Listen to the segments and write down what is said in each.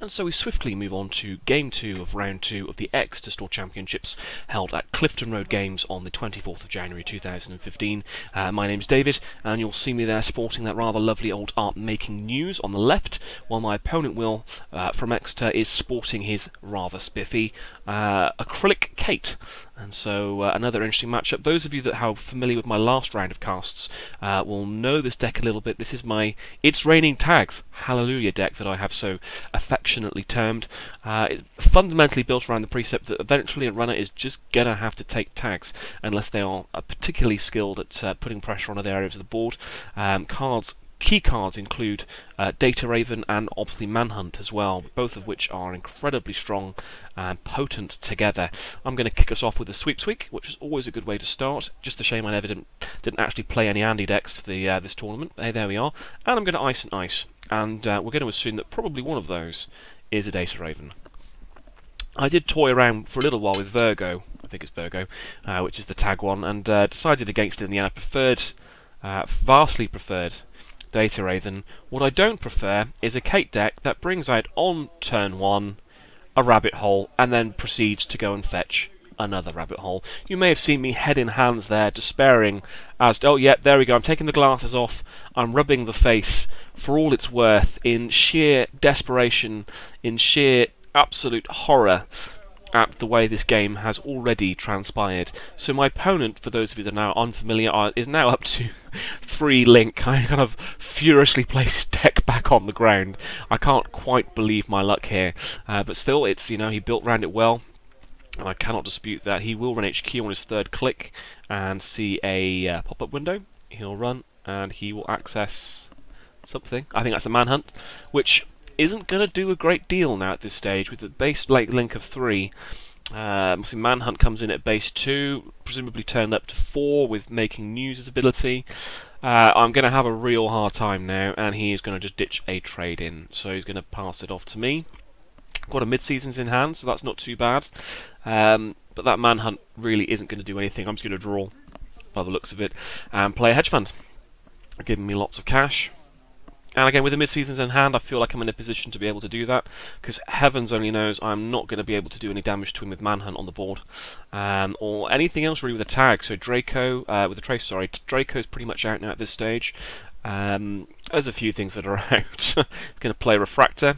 And so we swiftly move on to Game 2 of Round 2 of the Exeter Store Championships held at Clifton Road Games on the 24th of January 2015. My name's David, and you'll see me there sporting that rather lovely old art making news on the left, while my opponent Will from Exeter is sporting his rather spiffy acrylic Kate. And so another interesting matchup. Those of you that are familiar with my last round of casts will know this deck a little bit. This is my It's Raining Tags Hallelujah deck that I have so affectionately termed. It's fundamentally built around the precept that eventually a runner is just going to have to take tags unless they are particularly skilled at putting pressure on other areas of the board. Key cards include Data Raven and obviously Manhunt as well, both of which are incredibly strong and potent together. I'm going to kick us off with the Sweeps Week, which is always a good way to start. Just a shame I never didn't actually play any Andy decks for the this tournament. Hey, there we are. And I'm going to Ice and Ice, and we're going to assume that probably one of those is a Data Raven. I did toy around for a little while with Virgo, I think it's Virgo, which is the tag one, and decided against it in the end. I preferred, vastly preferred, Data Raven. What I don't prefer is a Kate deck that brings out on turn 1 a rabbit hole and then proceeds to go and fetch another rabbit hole. You may have seen me head in hands there, despairing as, oh yeah, there we go, I'm taking the glasses off, I'm rubbing the face for all it's worth in sheer desperation, in sheer absolute horror at the way this game has already transpired. So my opponent, for those of you that are now unfamiliar, is now up to 3 link. I kind of furiously place his deck back on the ground. I can't quite believe my luck here, but still, it's, you know, he built around it well, and I cannot dispute that. He will run HQ on his 3rd click and see a pop-up window. He'll run and he will access something. I think that's a Manhunt, which isn't going to do a great deal now at this stage with the base link of 3. Obviously Manhunt comes in at base 2, presumably turned up to 4 with Making News' ability. I'm going to have a real hard time now, and he is going to just ditch a trade in. So he's going to pass it off to me. Got a mid-seasons in hand, so that's not too bad. But that Manhunt really isn't going to do anything. I'm just going to draw, by the looks of it, and play a hedge fund, giving me lots of cash. And again, with the mid-seasons in hand, I feel like I'm in a position to be able to do that, because heavens only knows I'm not going to be able to do any damage to him with Manhunt on the board, or anything else really with a tag. So Draco, with a trace, sorry, Draco's pretty much out now at this stage. There's a few things that are out. I'm going to play Refractor,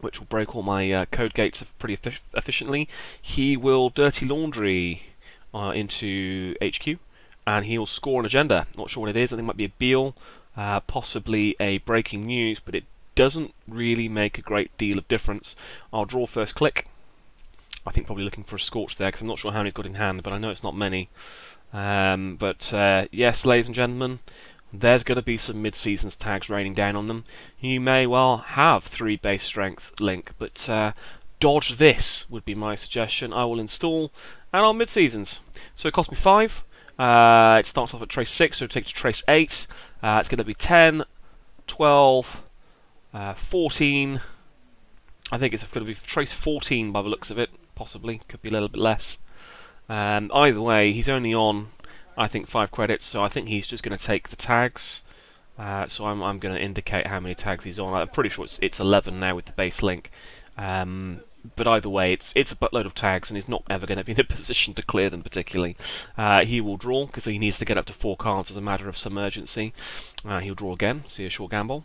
which will break all my code gates pretty efficiently. He will Dirty Laundry into HQ, and he will score an agenda. Not sure what it is. I think it might be a Beal. Possibly a Breaking News, but it doesn't really make a great deal of difference. I'll draw 1st click. I think probably looking for a Scorch there, because I'm not sure how many he's got in hand, but I know it's not many. Yes, ladies and gentlemen, there's going to be some mid-seasons tags raining down on them. You may well have 3 base strength link, but dodge this would be my suggestion. I will install, and on mid-seasons. So it cost me 5. It starts off at trace 6, so it takes to trace 8. It's going to be 10, 12, 14. I think it's going to be trace 14 by the looks of it, possibly. Could be a little bit less. Either way, he's only on, I think, 5 credits, so I think he's just going to take the tags. So I'm going to indicate how many tags he's on. I'm pretty sure it's 11 now with the base link. But either way, it's a buttload of tags, and he's not ever going to be in a position to clear them particularly. He will draw, because he needs to get up to 4 cards as a matter of some urgency. He'll draw again, see a short gamble.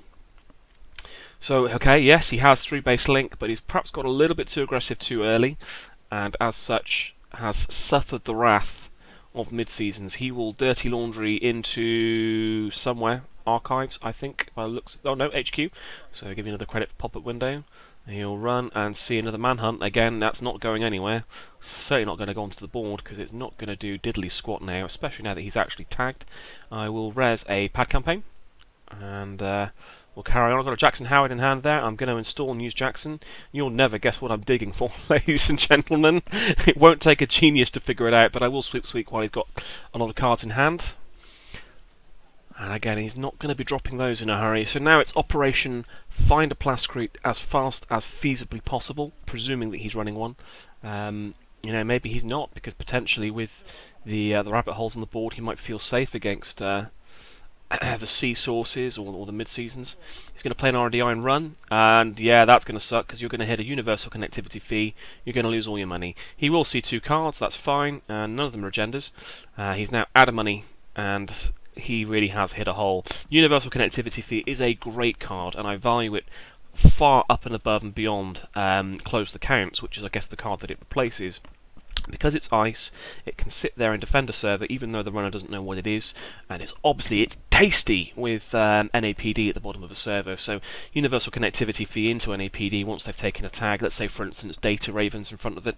So, okay, yes, he has 3 base link, but he's perhaps got a little bit too aggressive too early, and as such has suffered the wrath of mid-seasons. He will Dirty Laundry into somewhere, Archives, I think, by the looks. Oh no, HQ. So give you another credit for pop-up window. He'll run and see another Manhunt. Again, that's not going anywhere. Certainly not going to go onto the board, because it's not going to do diddly squat now, especially now that he's actually tagged. I will res a pad campaign, and we'll carry on. I've got a Jackson Howard in hand there. I'm going to install and use Jackson. You'll never guess what I'm digging for, ladies and gentlemen. It won't take a genius to figure it out, but I will sweep while he's got a lot of cards in hand. And again, he's not going to be dropping those in a hurry. So now it's Operation Find a Plascrete as fast as feasibly possible, presuming that he's running one. You know, maybe he's not, because potentially with the rabbit holes on the board, he might feel safe against the sea sources or the mid-seasons. He's going to play an R&D Iron Run, and yeah, that's going to suck because you're going to hit a universal connectivity fee. You're going to lose all your money. He will see 2 cards, that's fine, and none of them are agendas. He's now out of money, and he really has hit a hole. Universal connectivity fee is a great card, and I value it far up and above and beyond Close the Counts, which is, I guess, the card that it replaces. Because it's ice, it can sit there and defend a server even though the runner doesn't know what it is, and it's tasty with NAPD at the bottom of a server. So universal connectivity fee into NAPD once they've taken a tag, let's say for instance Data Ravens in front of it,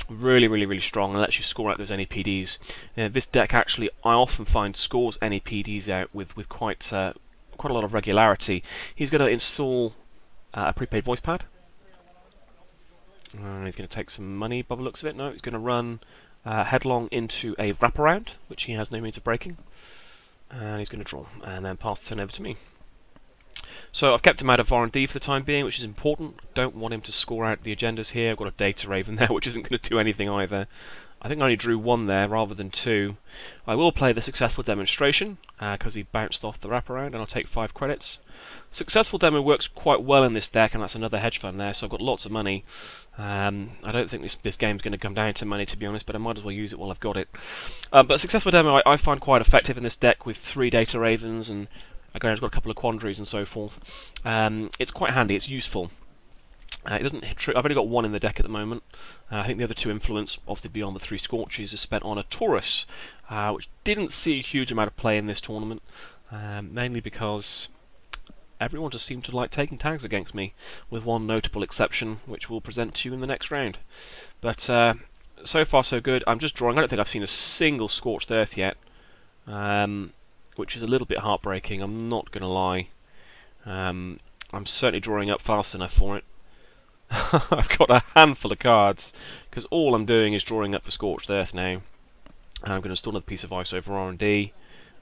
really strong and lets you score out those NAPDs. This deck actually, I often find, scores NAPDs out with quite a lot of regularity. He's going to install a prepaid voice pad. He's going to take some money by the looks of it. No, he's going to run headlong into a wraparound, which he has no means of breaking. And he's going to draw, and then pass the turn over to me. So I've kept him out of R&D for the time being, which is important. Don't want him to score out the agendas here. I've got a Data Raven there, which isn't going to do anything either. I think I only drew 1 there rather than 2. I will play the successful demonstration, because he bounced off the wraparound, and I'll take 5 credits. Successful demo works quite well in this deck, and that's another hedge fund there, so I've got lots of money. I don't think this game's going to come down to money, to be honest, but I might as well use it while I've got it. But successful demo I find quite effective in this deck with 3 Data Ravens, and again I've got a couple of quandaries and so forth. It's quite handy, it's useful. It doesn't hit I've only got 1 in the deck at the moment. I think the other 2 influence, obviously beyond the 3 Scorches, is spent on a Taurus, which didn't see a huge amount of play in this tournament, mainly because everyone just seemed to like taking tags against me, with one notable exception, which we'll present to you in the next round. But so far so good. I'm just drawing. I don't think I've seen a single Scorched Earth yet, which is a little bit heartbreaking, I'm not going to lie. I'm certainly drawing up fast enough for it. I've got a handful of cards, because all I'm doing is drawing up for Scorched Earth now. And I'm going to install another piece of ice over R&D,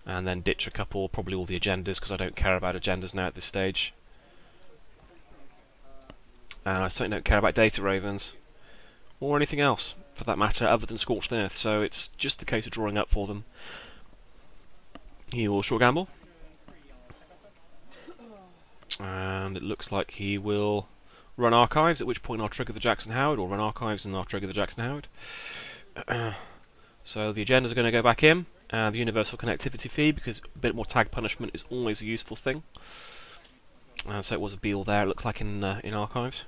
and then ditch a couple, probably all the agendas, because I don't care about agendas now at this stage. And I certainly don't care about Data Ravens, or anything else, for that matter, other than Scorched Earth, so it's just a case of drawing up for them. He will short gamble. And it looks like he will run Archives, at which point I'll trigger the Jackson Howard, or run Archives and I'll trigger the Jackson Howard. So the agendas are going to go back in, and the universal connectivity fee, because a bit more tag punishment is always a useful thing. So it was a Beal there, it looks like in Archives.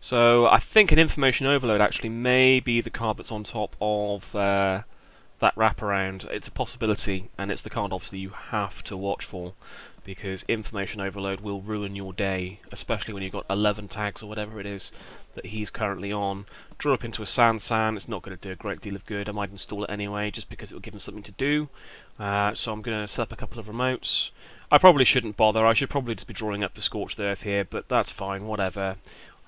So I think an Information Overload actually may be the card that's on top of that wraparound. It's a possibility, and it's the card obviously you have to watch for, because Information Overload will ruin your day, especially when you've got 11 tags or whatever it is that he's currently on. Draw up into a Sand, it's not going to do a great deal of good. I might install it anyway, just because it will give him something to do. So I'm going to set up a couple of remotes. I probably shouldn't bother, I should probably just be drawing up the Scorched Earth here, but that's fine, whatever.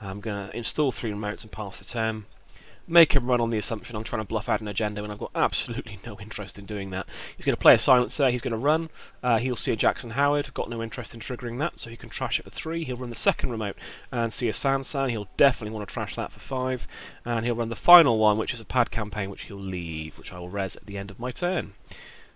I'm going to install 3 remotes and pass the turn. Make him run on the assumption I'm trying to bluff out an agenda, and I've got absolutely no interest in doing that. He's going to play a Silencer, he's going to run, he'll see a Jackson Howard, got no interest in triggering that, so he can trash it for 3. He'll run the second remote and see a Sansan, he'll definitely want to trash that for 5, and he'll run the final one, which is a pad campaign, which he'll leave, which I will res at the end of my turn.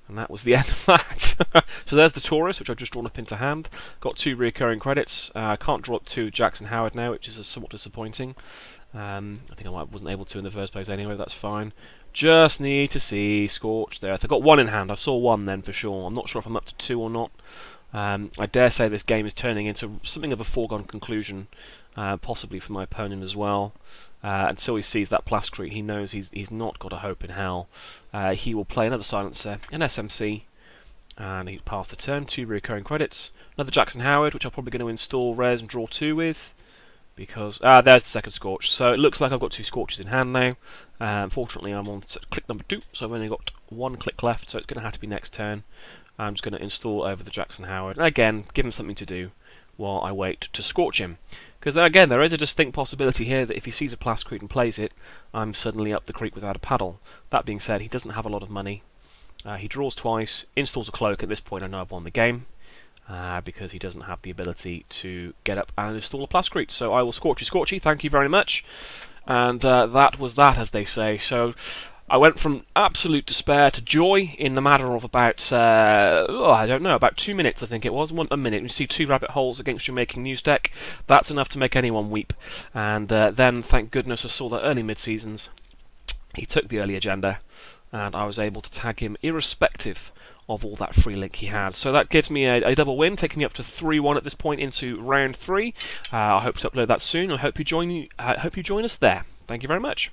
And that was the end of that. So there's the Taurus, which I've just drawn up into hand. Got 2 recurring credits. I can't draw up 2 Jackson Howard now, which is somewhat disappointing. I think I wasn't able to in the first place anyway, that's fine. Just need to see Scorched Earth. I've got 1 in hand, I saw 1 then for sure. I'm not sure if I'm up to 2 or not. I dare say this game is turning into something of a foregone conclusion, possibly for my opponent as well. Until he sees that Plascrete, he knows he's not got a hope in hell. He will play another Silencer, an SMC, and he's passed the turn. 2 recurring credits. Another Jackson Howard, which I'm probably going to install res and draw 2 with, because there's the second Scorch. So it looks like I've got 2 Scorches in hand now. Unfortunately, I'm on click number 2, so I've only got 1 click left, so it's going to have to be next turn. I'm just going to install over the Jackson Howard, and again, give him something to do while I wait to Scorch him. Because again, there is a distinct possibility here that if he sees a Plascrete and plays it, I'm suddenly up the creek without a paddle. That being said, he doesn't have a lot of money. He draws twice, installs a Cloak. At this point I know I've won the game, because he doesn't have the ability to get up and install a Plascrete. So I will Scorchy, thank you very much. And that was that, as they say. So I went from absolute despair to joy in the matter of about, I don't know, about 2 minutes I think it was, a minute. You see 2 rabbit holes against your making news deck, that's enough to make anyone weep. And then, thank goodness, I saw the early mid-seasons. He took the early agenda, and I was able to tag him irrespective of all that free link he had. So that gives me a double win, taking me up to 3-1 at this point into round 3. I hope to upload that soon. I hope you join us there. Thank you very much.